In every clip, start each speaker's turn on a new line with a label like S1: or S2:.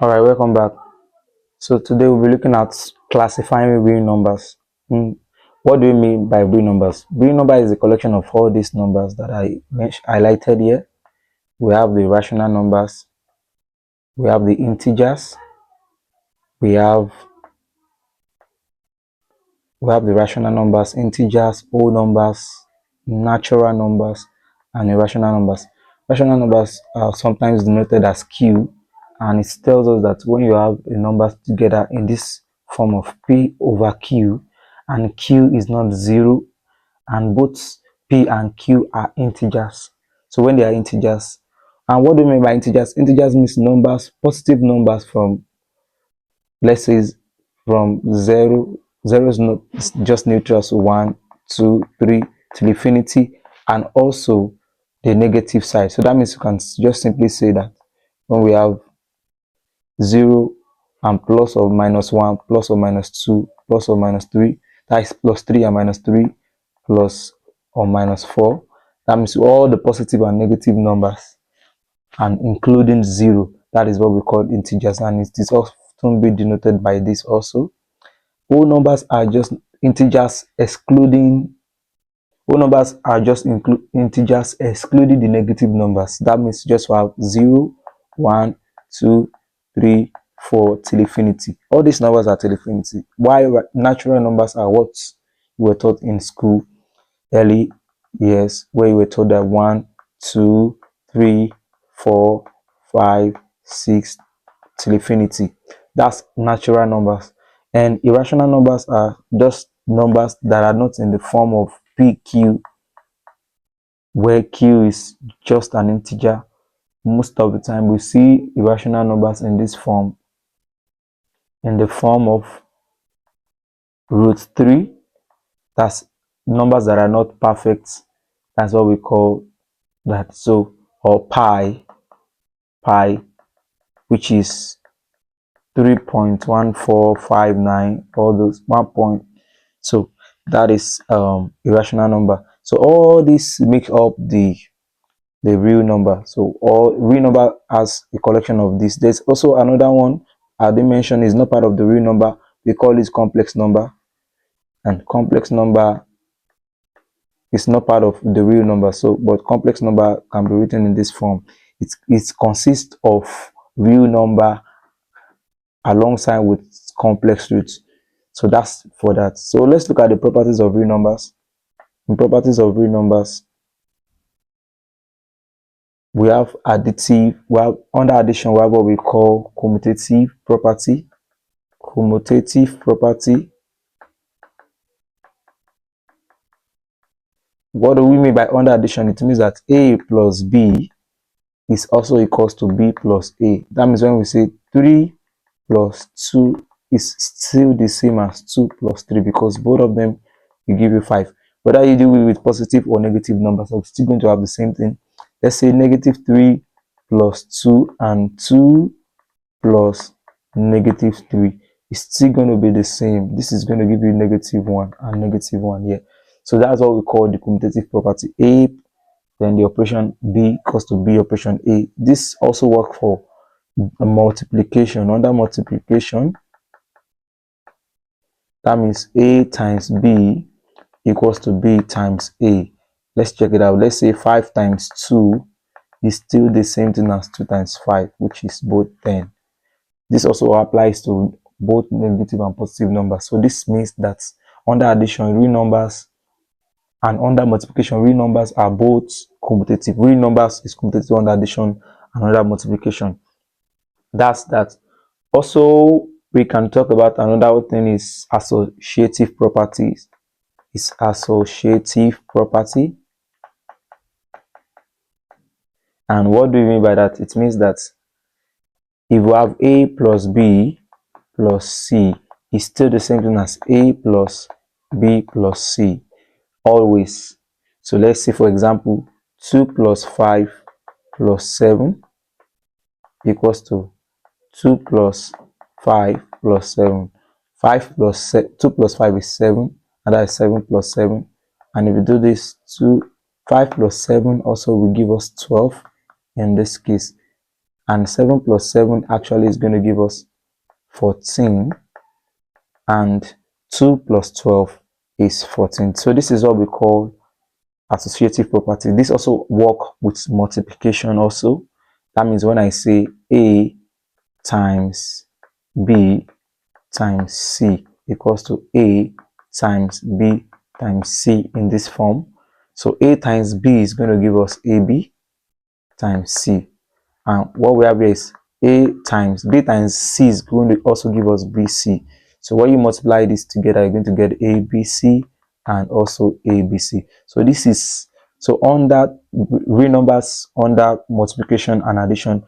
S1: All right, welcome back. So today we'll be looking at classifying real numbers. What do we mean by real numbers? Real number is a collection of all these numbers that I highlighted here. We have the rational numbers, we have the integers, we have the rational numbers, integers, whole numbers, natural numbers, and irrational numbers. Rational numbers are sometimes denoted as q, and it tells us that when you have a number together in this form of p over q, and q is not 0, and both p and q are integers. So when they are integers, and what do we mean by integers? Integers means numbers, positive numbers from, let's say, from 0 is not just neutral, so 1, 2, 3 till infinity, and also the negative side. So that means you can just simply say that when we have 0 and plus or minus 1, plus or minus 2, plus or minus 3, that is plus 3 and minus 3, plus or minus 4, that means all the positive and negative numbers, and including 0, that is what we call integers, and it is often be denoted by this also. Whole numbers are just integers excluding integers excluding the negative numbers. That means just have 0, 1, 2, 3, 4 till infinity. All these numbers are till infinity. While natural numbers are what we were taught in school early years, where you were told that 1, 2, 3, 4, 5, 6 till infinity. That's natural numbers. And irrational numbers are just numbers that are not in the form of pq, where q is just an integer. Most of the time we see irrational numbers in this form, in the form of root 3. That's numbers that are not perfect. That's what we call that. So, or pi, which is 3.1459, all those 1 point. So that is irrational number. So all this make up the real number. So all real number has a collection of this. There's also another one I didn't mention, is not part of the real number. We call it complex number, and complex number is not part of the real number. So but complex number can be written in this form. It consists of real number alongside with complex roots. So that's for that. So let's look at the properties of real numbers. In properties of real numbers, we have additive, we have under addition, we have what we call commutative property. Commutative property. What do we mean by under addition? It means that a plus b is also equals to b plus a. That means when we say 3 plus 2 is still the same as 2 plus 3, because both of them will give you 5. Whether you do it with positive or negative numbers, I'm still going to have the same thing. Let's say negative 3 plus 2 and 2 plus negative 3 is still going to be the same. This is going to give you negative 1 and negative 1 here. So that's what we call the commutative property. A, then the operation B equals to B operation A. This also works for a multiplication. Under multiplication, that means A times B equals to B times A. Let's check it out. Let's say 5 times 2 is still the same thing as 2 times 5, which is both 10. This also applies to both negative and positive numbers. So this means that under addition, real numbers, and under multiplication, real numbers are both commutative. Real numbers is commutative under addition and under multiplication. That's that. Also, we can talk about another thing, is associative properties. It's associative property. And what do you mean by that? It means that if we have A plus B plus C, is still the same thing as A plus B plus C, always. So let's say, for example, 2 plus 5 plus 7 equals to 2 plus 5 plus 7. 2 plus 5 is 7, and that is 7 plus 7. And if you do this, 5 plus 7 also will give us 12 in this case. and 7 plus 7 actually is going to give us 14, and 2 plus 12 is 14. So this is what we call associative property. This also work with multiplication also. That means when I say A times B times C equals to A times B times C in this form. So A times B is going to give us AB times C. And what we have here is A times B times C is going to also give us BC. So when you multiply this together, you're going to get ABC and also ABC. So this is, so under real numbers, under multiplication and addition,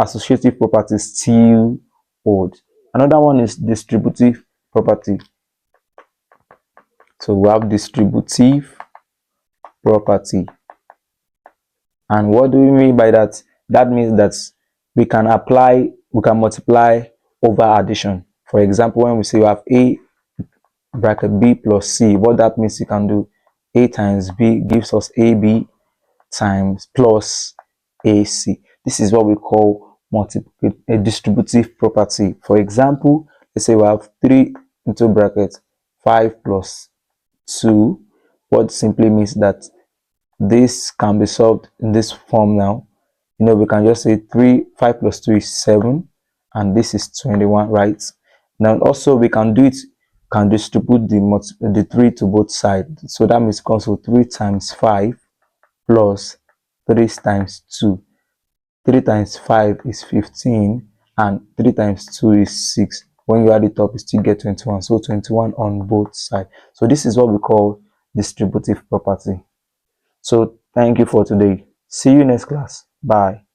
S1: associative property still hold. Another one is distributive property. So we have distributive property. And what do we mean by that? That means that we can multiply over addition. For example, when we say we have A bracket B plus C, what that means you can do A times B gives us AB times plus AC. This is what we call a distributive property. For example, let's say we have 3 into bracket 5 plus 2, what simply means that this can be solved in this form now. We can just say 5 plus 2 is 7, and this is 21, right? Now also we can distribute the 3 to both sides. So that means also 3 times 5 plus 3 times 2. 3 times 5 is 15, and 3 times 2 is 6. When you add it up, you still get 21. So 21 on both sides. So this is what we call distributive property. So thank you for today. See you next class. Bye.